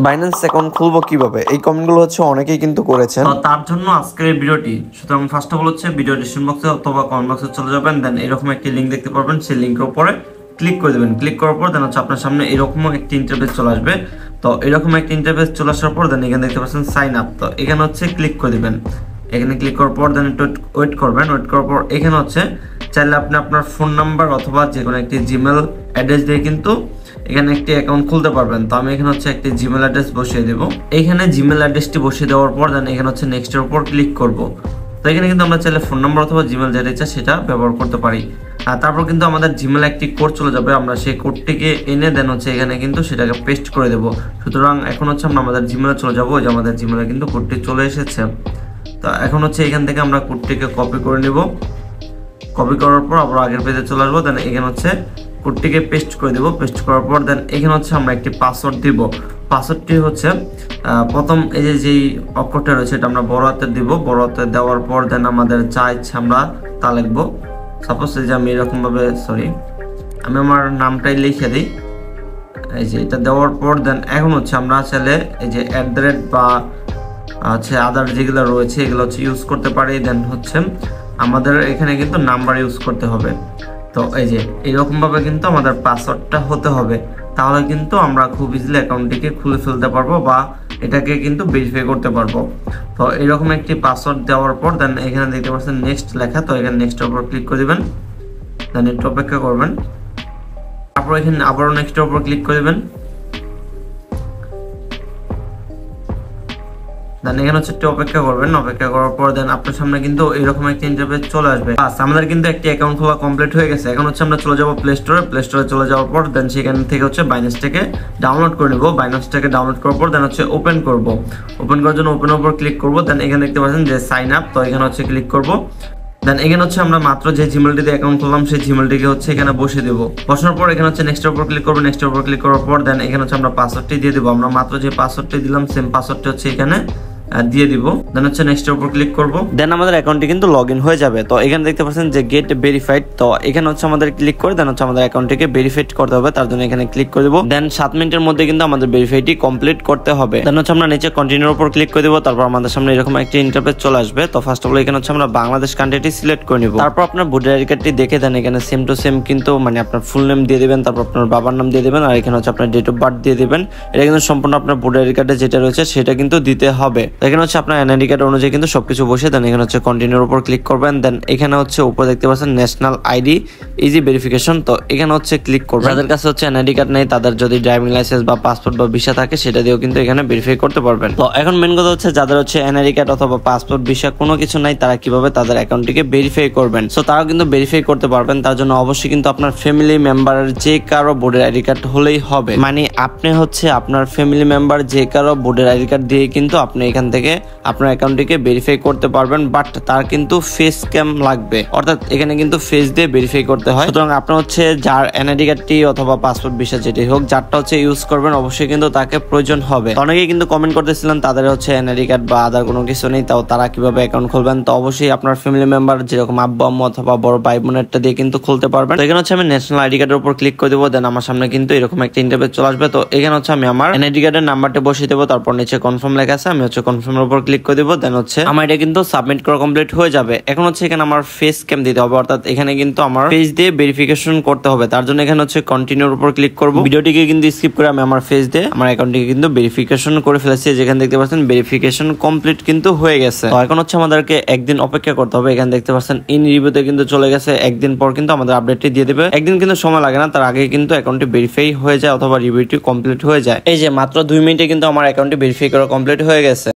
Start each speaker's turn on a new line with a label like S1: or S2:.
S1: Binance account খুলবো কিভাবে, এই কমেন্টগুলো হচ্ছে অনেকেই কিন্তু করেছেন।
S2: তো তার জন্য আজকের এই ভিডিওটি, সুতরাং ফার্স্ট অফ অল হচ্ছে ভিডিও ডিসক্রিপশন বক্সে অথবা কমেন্ট বক্সে চলে যাবেন, দেন এরকম একটি লিঙ্ক দেখতে পারবেন, সেই লিঙ্কের উপরে ক্লিক করে দেবেন। ক্লিক করার পর দেন হচ্ছে আপনার সামনে এরকম একটি ইন্টারফেস চলে আসবে। তো এরকম একটি ইন্টারফেস চলে আসার পর দেন এখানে দেখতে পাচ্ছেন সাইন আপ, তো এখানে হচ্ছে ক্লিক করে দিবেন। এখানে ক্লিক করার পর দেন একটু ওয়েট করবেন। ওয়েট করার পর এখানে হচ্ছে চাইলে আপনি আপনার ফোন নাম্বার অথবা যে কোনো একটি জিমেল অ্যাড্রেস দিয়ে কিন্তু এখানে একটি অ্যাকাউন্ট খুলতে পারবেন। তো আমি এখানে হচ্ছে একটি জিমেল অ্যাড্রেস বসিয়ে দেব। এইখানে জিমেল অ্যাড্রেসটি বসিয়ে দেওয়ার পর দেন এখানে হচ্ছে নেক্সটের উপর ক্লিক করব। তো এখানে কিন্তু আমরা চাইলে ফোন নাম্বার অথবা জিমেল যেটা ইচ্ছা সেটা ব্যবহার করতে পারি। আর তারপর কিন্তু আমাদের জিমেল একটি কোড চলে যাবে, আমরা সেই কোডটিকে এনে দেন হচ্ছে এখানে কিন্তু সেটাকে পেস্ট করে দেব। সুতরাং এখন হচ্ছে আমরা আমাদের জিমেলে চলে যাবো, যে আমাদের জিমেলে কিন্তু কোডটি চলে এসেছে। তো এখন হচ্ছে এখান থেকে আমরা কোডটিকে কপি করে নেব। কপি করার পর আবার আগের পেজে চলে আসবো, দেন এখানে হচ্ছে কোডটিকে পেস্ট করে দেব। পেস্ট করার পর দেন এখানে হচ্ছে আমরা একটি পাসওয়ার্ড দিব। পাসওয়ার্ডটি হচ্ছে প্রথম এই যেই অক্ষরটা রয়েছে এটা আমরা বড় হাতে দিব। বড় হাতে দেওয়ার পর দেন আমাদের যা ইচ্ছে আমরা তা লিখবো। সাপোজ এই যে আমি এরকমভাবে আমি আমার নামটাই লিখে দিই। এই যে এটা দেওয়ার পর দেন এখন হচ্ছে আমরা চাইলে এই যে @ বা আদার যেগুলো রয়েছে এগুলো হচ্ছে ইউজ করতে পারি। দেন হচ্ছে আমাদের এখানে কিন্তু নাম্বার ইউজ করতে হবে। তো এই যে এরকমভাবে কিন্তু আমাদের পাসওয়ার্ডটা হতে হবে, তাহলে কিন্তু আমরা খুব ইজিলি অ্যাকাউন্টটিকে খুলে ফেলতে পারবো বা এটাকে কিন্তু ভেরিফাই করতে পারবো। তো এরকম একটি পাসওয়ার্ড দেওয়ার পর দেন এখানে দেখতে পাচ্ছেন নেক্সট লেখা, তো এখানে নেক্সটের উপর ক্লিক করে দিবেন। দেন একটু অপেক্ষা করবেন, তারপর এখানে আবারও নেক্সটের উপর ক্লিক করে দিবেন। দেন এখানে হচ্ছে একটু অপেক্ষা করবেন। অপেক্ষা করার পর দেন আপনার সামনে কিন্তু এরকম একটা ইন্টারফেস চলে আসবে। আমাদের কিন্তু একটি অ্যাকাউন্ট খোলা কমপ্লিট হয়ে গেছে। এখন হচ্ছে আমরা চলে যাব প্লে স্টোরে। প্লে স্টোরে চলে যাওয়ার পর দেন সেখান থেকে হচ্ছে বাইন্যান্সটাকে ডাউনলোড করে নেব। বাইন্যান্সটাকে ডাউনলোড করার পর দেন হচ্ছে ওপেন করব। ওপেন করার জন্য ওপেনের উপর ক্লিক করব। দেন এখানে দেখতে পাচ্ছেন যে সাইন আপ, তো এখানে হচ্ছে ক্লিক করব। দেন এখানে হচ্ছে আমরা মাত্র যে জিমেলটি দিয়ে অ্যাকাউন্ট খুললাম সেই জিমেলটিকে হচ্ছে এখানে বসিয়ে দেব। বসানোর পর এখানে হচ্ছে নেক্সটের উপর ক্লিক করব। নেক্সটের উপর ক্লিক করার পর দেন এখানে হচ্ছে আমরা পাসওয়ার্ডটি দিয়ে দেব। আমরা মাত্র যে পাসওয়ার্ডটি দিলাম সেম পাসওয়ার্ডটি হচ্ছে এখানে দিয়ে দিব। দেন হচ্ছে নেক্সটের উপর ক্লিক করব। দেন আমাদের অ্যাকাউন্টটি কিন্তু লগ ইন হয়ে যাবে। তো এখানে দেখতে পাচ্ছেন যে গেট ভেরিফাইড, তো এখানে হচ্ছে আমাদের ক্লিক করে দেন হচ্ছে আমাদের অ্যাকাউন্টটিকে ভেরিফাইড করতে হবে। তার জন্য এখানে ক্লিক করে দেব। দেন 7 মিনিটের মধ্যে কিন্তু আমাদের ভেরিফাইটি কমপ্লিট করতে হবে। দেন হচ্ছে আমরা নিচে কন্টিনিউর উপর ক্লিক করে দেব। তারপর আমাদের সামনে এরকম একটা ইন্টারফেস চলে আসবে। তো ফার্স্ট অফ অল এখানে হচ্ছে আমরা বাংলাদেশ কান্ট্রিটি সিলেক্ট করে নিব। তারপর আপনার ভোটার আইডি কার্ডটি দেখে দেন এখানে সেম টু সেম কিন্তু মানে আপনার ফুল নেম দিয়ে দিবেন, তারপর আপনার বাবার নাম দিয়ে দিবেন, আর এখানে হচ্ছে আপনার ডেট অফ বার্থ দিয়ে দিবেন। এটা কিন্তু সম্পূর্ণ আপনার ভোটার আইডি কার্ডে যেটা রয়েছে সেটা কিন্তু দিতে হবে। এখানে হচ্ছে আপনার এনআইডি কার্ড অনুযায়ী কিন্তু সবকিছু বসে দেন এখানে হচ্ছে কন্টিনিউর উপর ক্লিক করবেন। দেন এখানে হচ্ছে উপরে দেখতে পাচ্ছেন ন্যাশনাল আইডি ইজি ভেরিফিকেশন, তো এখানে হচ্ছে ক্লিক করবেন। যাদের কাছে হচ্ছে এনআইডি কার্ড নেই তাদের যদি ড্রাইভিং লাইসেন্স বা পাসপোর্ট বা ভিসা থাকে সেটা দিয়েও কিন্তু এখানে ভেরিফাই করতে পারবেন। তো এখন মেন কথা হচ্ছে যাদের হচ্ছে এনআইডি কার্ড অথবা পাসপোর্ট ভিসা কোনো কিছু নাই তারা কিভাবে তাদের অ্যাকাউন্টটিকে ভেরিফাই করবেন। সো তারাও কিন্তু ভেরিফাই করতে পারবেন। তার জন্য অবশ্যই কিন্তু আপনার ফ্যামিলি মেম্বারের যে কারো ভোটার আইডি কার্ড হলেই হবে। মানে আপনি হচ্ছে আপনার ফ্যামিলি মেম্বার যে কারো ভোটার আইডি কার্ড দিয়ে কিন্তু আপনি এখান থেকে আপনার অ্যাকাউন্টটিকে ভেরিফাই করতে পারবেন। বাট তার কিন্তু ফেস ক্যাম লাগবে, অর্থাৎ এখানে কিন্তু ফেস দিয়ে ভেরিফাই করতে হয়। সুতরাং আপনার হচ্ছে যার এনআইডি কার্ডটি অথবা পাসপোর্ট ভিসা যেটাই হোক যারটা হচ্ছে ইউজ করবেন অবশ্যই কিন্তু তাকে প্রয়োজন হবে। অনেকেই কিন্তু কমেন্ট করতেছিলেন তাদের হচ্ছে এনআইডি কার্ড বা আদার কোনো কিছু নেই, তাও তারা কিভাবে অ্যাকাউন্ট খুলবেন। তো অবশ্যই আপনার ফ্যামিলি মেম্বার যেরকম আব্বু আম্মু অথবা বড় ভাই বোনেরটা দিয়ে কিন্তু খুলতে পারবেন। তো এখানে হচ্ছে আমি ন্যাশনাল আইডি কার্ডের উপর ক্লিক করে দেবো। দেন আমার সামনে কিন্তু এরকম একটা ইন্টারফেস চলে আসবে। তো এখানে হচ্ছে আমি আমার এনআইডি কার্ডের নাম্বারটা বসিয়ে দেবো। তারপর নিচে কনফার্ম লেখা আছে, আমি হচ্ছে কনফার্মের উপর ক্লিক করে দেবো। দেন হচ্ছে আমার এটা কিন্তু সাবমিট করা কমপ্লিট হয়ে যাবে। এখন হচ্ছে এখানে আমার ফেস ক্যাম দিতে হবে, অর্থাৎ এখানে কিন্তু আমার ফেস দিয়ে ভেরিফিকেশন করতে হবে। তার জন্য এখানে হচ্ছে কন্টিনিউর উপর ক্লিক করব। ভিডিওটিকে কিন্তু স্কিপ করে আমি আমার ফেস দিয়ে আমার অ্যাকাউন্টটিকে কিন্তু ভেরিফিকেশন করে ফেলেছি। যেখানে দেখতে পাচ্ছেন ভেরিফিকেশন কমপ্লিট কিন্তু হয়ে গেছে। তো এখন হচ্ছে আমাদেরকে একদিন অপেক্ষা করতে হবে। এখানে দেখতে পাচ্ছেন ইন রিভিউতে কিন্তু চলে গেছে। একদিন পর কিন্তু আমাদের আপডেটটি দিয়ে দেবে। একদিন কিন্তু সময় লাগে না, তার আগে কিন্তু অ্যাকাউন্টটি ভেরিফাই হয়ে যায় অথবা রিভিউটি কমপ্লিট হয়ে যায়। এই যে মাত্র 2 মিনিটে কিন্তু আমার অ্যাকাউন্টটি ভেরিফাই করা কমপ্লিট হয়ে গেছে।